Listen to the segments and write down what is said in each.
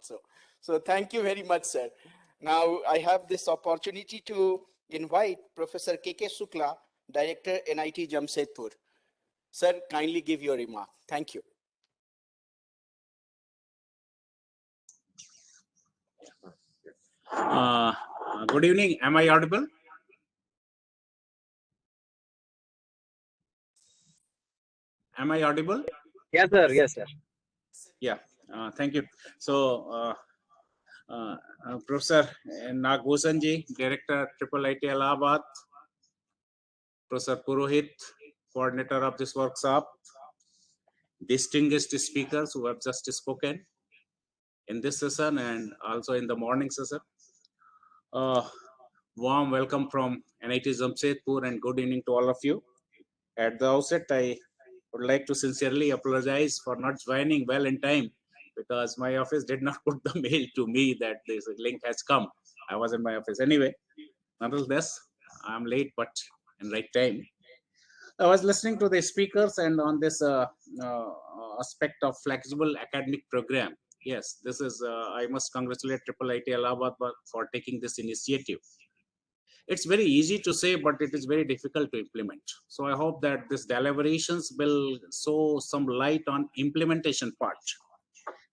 also. So thank you very much, sir. Now I have this opportunity to invite Professor K.K. Shukla, Director, NIT Jamshedpur. Sir, kindly give your remark. Thank you. Good evening. Am I audible? Am I audible? Yes, sir. Yes, sir. Yeah. Thank you. So, Professor Nagvosanji, Director, Triple IT Allahabad, Professor Purohit, Coordinator of this workshop, distinguished speakers who have just spoken in this session and also in the morning session. Warm welcome from NIT Jamshedpur and good evening to all of you. At the outset, I would like to sincerely apologize for not joining well in time because my office did not put the mail to me that this link has come. I was in my office anyway. Nonetheless, I'm late but in right time. I was listening to the speakers and on this aspect of flexible academic program. Yes, this is, I must congratulate Triple IT Allahabad for taking this initiative. It's very easy to say, but it is very difficult to implement. So I hope that this deliberations will show some light on implementation part.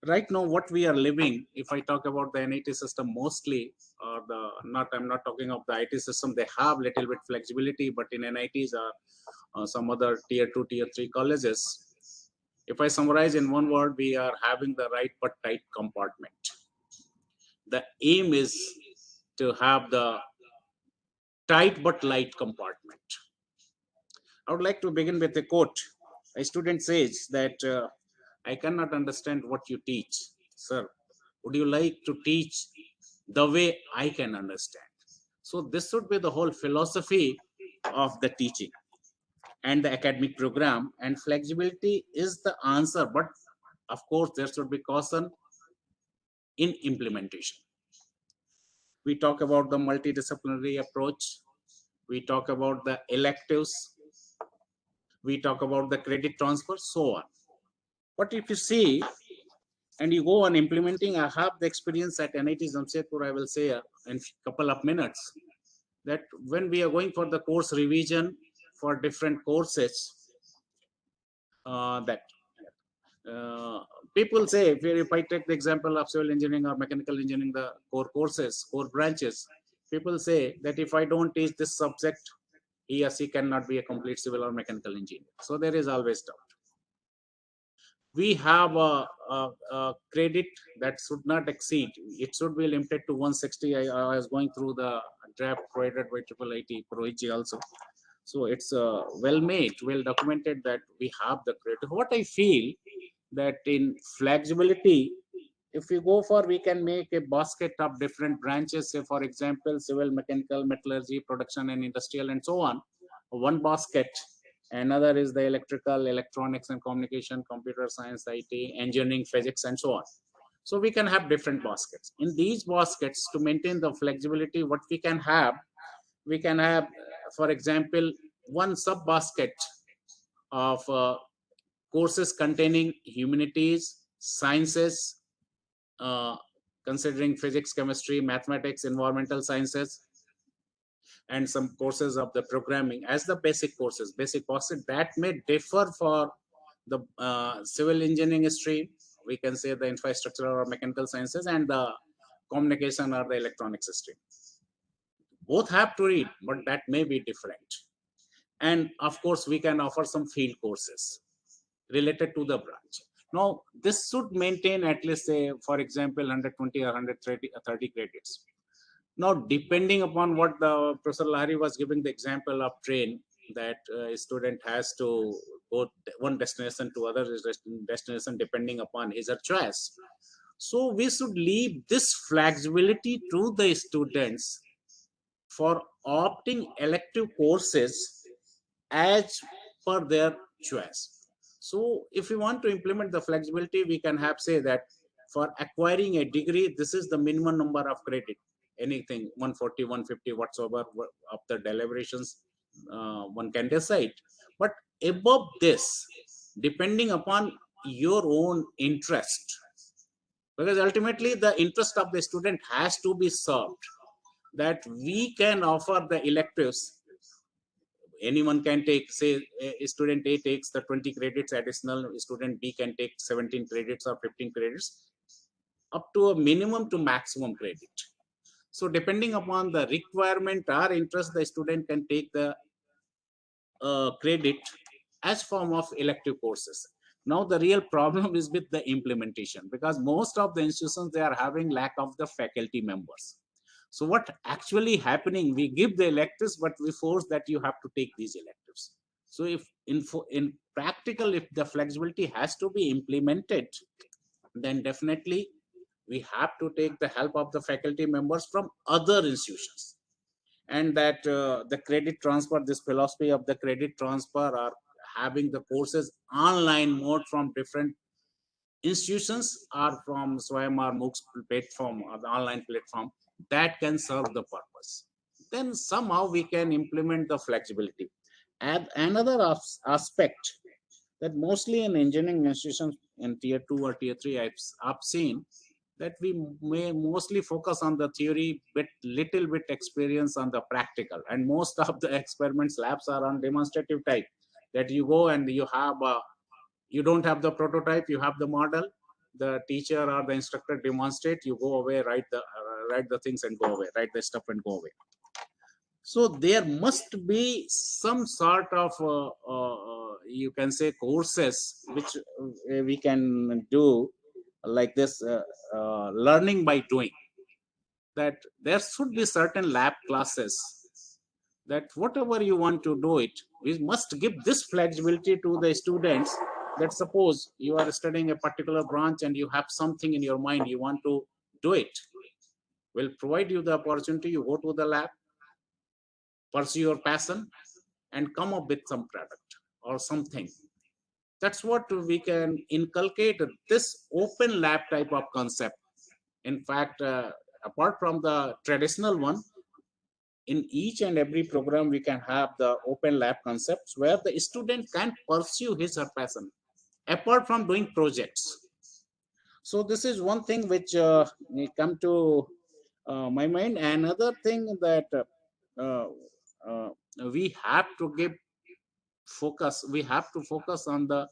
Right now, what we are living, if I talk about the NIT system mostly, or I'm not talking of the IT system, they have little bit flexibility, but in NITs or some other tier 2, tier 3 colleges, if I summarize in one word, we are having the right but tight compartment. The aim is to have the tight but light compartment. I would like to begin with a quote. A student says that I cannot understand what you teach. Sir, would you like to teach the way I can understand? So this should be the whole philosophy of the teaching and the academic program, and flexibility is the answer, but of course there should be caution in implementation. We talk about the multidisciplinary approach, we talk about the electives, we talk about the credit transfer, so on. But if you see and you go on implementing, I have the experience at NIT Jamshedpur, I will say in a couple of minutes, that when we are going for the course revision for different courses, people say, if I take the example of civil engineering or mechanical engineering, the core courses, core branches, people say that if I don't teach this subject, he or she cannot be a complete civil or mechanical engineer. So there is always doubt. We have a credit that should not exceed. It should be limited to 160. I was going through the draft provided by Triple IT Prohiji also. So it's well made, well documented that we have the credit. What I feel that in flexibility, if we go for, we can make a basket of different branches, say for example, civil, mechanical, metallurgy, production and industrial and so on, one basket. Another is the electrical, electronics and communication, computer science, IT, engineering, physics and so on. So we can have different baskets. In these baskets, to maintain the flexibility, what we can have, for example, one sub basket of courses containing humanities, sciences, considering physics, chemistry, mathematics, environmental sciences, and some courses of the programming as the basic courses, that may differ for the civil engineering stream, we can say the infrastructure or mechanical sciences, and the communication or the electronics stream. Both have to read, but that may be different. And of course, we can offer some field courses related to the branch. Now, this should maintain at least, say, for example, 120 or 130 credits. Now, depending upon what the Professor Lahari was giving the example of train, that a student has to go one destination to other destination depending upon his or choice. So we should leave this flexibility to the students for opting elective courses as per their choice. So if we want to implement the flexibility, we can have say that for acquiring a degree, this is the minimum number of credit, anything 140, 150, whatsoever of the deliberations one can decide. But above this, depending upon your own interest, because ultimately the interest of the student has to be served, that we can offer the electives. Anyone can take, say, student A takes the 20 credits additional, student B can take 17 credits or 15 credits, up to a minimum to maximum credit. So depending upon the requirement or interest, the student can take the credit as form of elective courses. Now the real problem is with the implementation, because most of the institutions, they are having lack of the faculty members. So what actually happening, we give the electives, but we force that you have to take these electives. So if in practical, if the flexibility has to be implemented, then definitely we have to take the help of the faculty members from other institutions. And that the credit transfer, this philosophy of the credit transfer, or having the courses online mode from different institutions or from Swayam or MOOCs platform or the online platform, that can serve the purpose. Then somehow we can implement the flexibility. And another aspect, that mostly in engineering institutions in tier 2 or tier 3, I've seen that we may mostly focus on the theory, but little bit experience on the practical. And most of the experiments labs are on demonstrative type, that you go and you have you don't have the prototype, you have the model, the teacher or the instructor demonstrate, you go away, write the things and go away, write the stuff and go away. So there must be some sort of you can say courses which we can do, like this learning by doing, that there should be certain lab classes, that whatever you want to do it, we must give this flexibility to the students, that suppose you are studying a particular branch and you have something in your mind, you want to do it, we'll provide you the opportunity, you go to the lab, pursue your passion, and come up with some product or something. That's what we can inculcate, this open lab type of concept. In fact, apart from the traditional one, in each and every program we can have the open lab concepts where the student can pursue his or passion apart from doing projects. So this is one thing which may come to my mind. Another thing that uh, uh, we have to give focus, we have to focus on the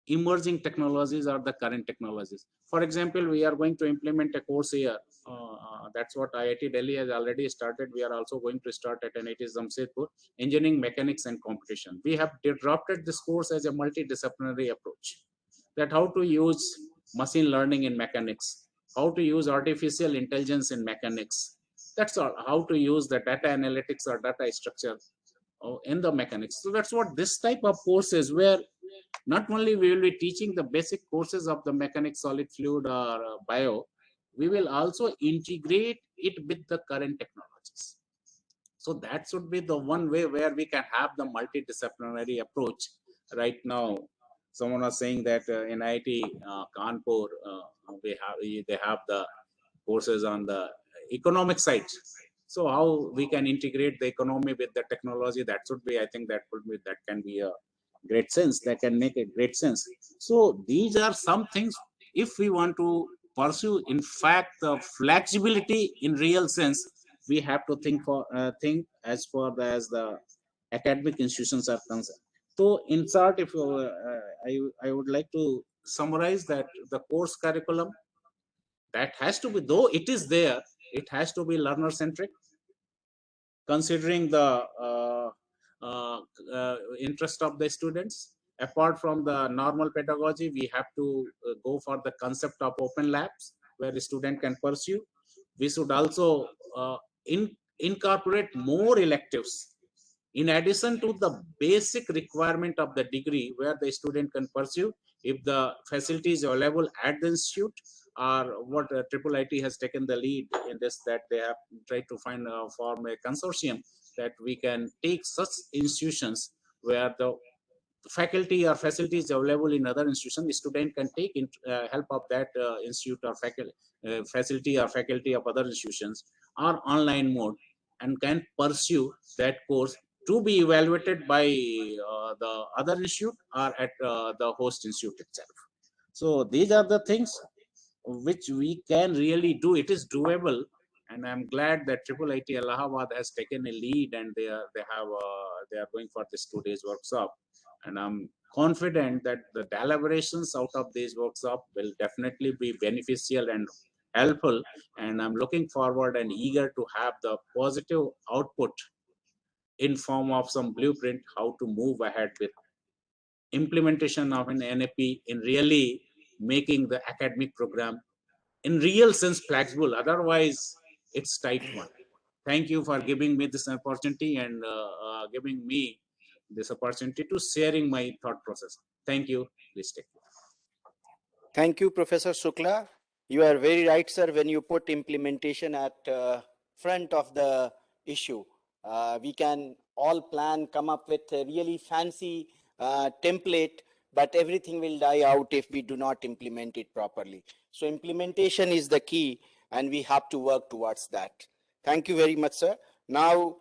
emerging technologies or the current technologies. For example, we are going to implement a course here. That's what IIT Delhi has already started. We are also going to start at NIT Jamshedpur, Engineering, Mechanics and Competition. We have adopted this course as a multidisciplinary approach, that how to use machine learning in mechanics, how to use artificial intelligence in mechanics. That's all. How to use the data analytics or data structure in the mechanics. So that's what this type of courses, where not only we will be teaching the basic courses of the mechanics, solid fluid or bio, we will also integrate it with the current technologies. So that should be the one way where we can have the multidisciplinary approach. Right now, someone was saying that in IIT Kanpur, they have the courses on the economic side. So how we can integrate the economy with the technology, that should be, I think that can be a great sense, that can make a great sense. So these are some things, if we want to pursue, in fact, the flexibility in real sense, we have to think as far as the academic institutions are concerned. So in short, if I would like to summarize that the course curriculum, that has to be, though it is there, it has to be learner centric, considering the interest of the students. Apart from the normal pedagogy, we have to go for the concept of open labs where the student can pursue. We should also incorporate more electives in addition to the basic requirement of the degree, where the student can pursue if the facilities are available at the institute, or what Triple IT has taken the lead in this, that they have tried to form a consortium, that we can take such institutions where the faculty or facilities available in other institutions, the student can take help of that institute or facility or faculty of other institutions, or online mode, and can pursue that course to be evaluated by the other institute or at the host institute itself. So these are the things which we can really do. It is doable, and I'm glad that Triple IT Allahabad has taken a lead, and they are going for this 2 days workshop, and I'm confident that the deliberations out of this workshop will definitely be beneficial and helpful, and I'm looking forward and eager to have the positive output in form of some blueprint how to move ahead with implementation of an NAP in really making the academic program in real sense flexible. Otherwise, it's tight one. Thank you for giving me this opportunity and giving me this opportunity to sharing my thought process. Thank you. Please take care. Thank you, Professor Shukla. You are very right, sir, when you put implementation at front of the issue. We can all plan, come up with a really fancy template, but everything will die out if we do not implement it properly. So implementation is the key, and we have to work towards that. Thank you very much, sir. Now,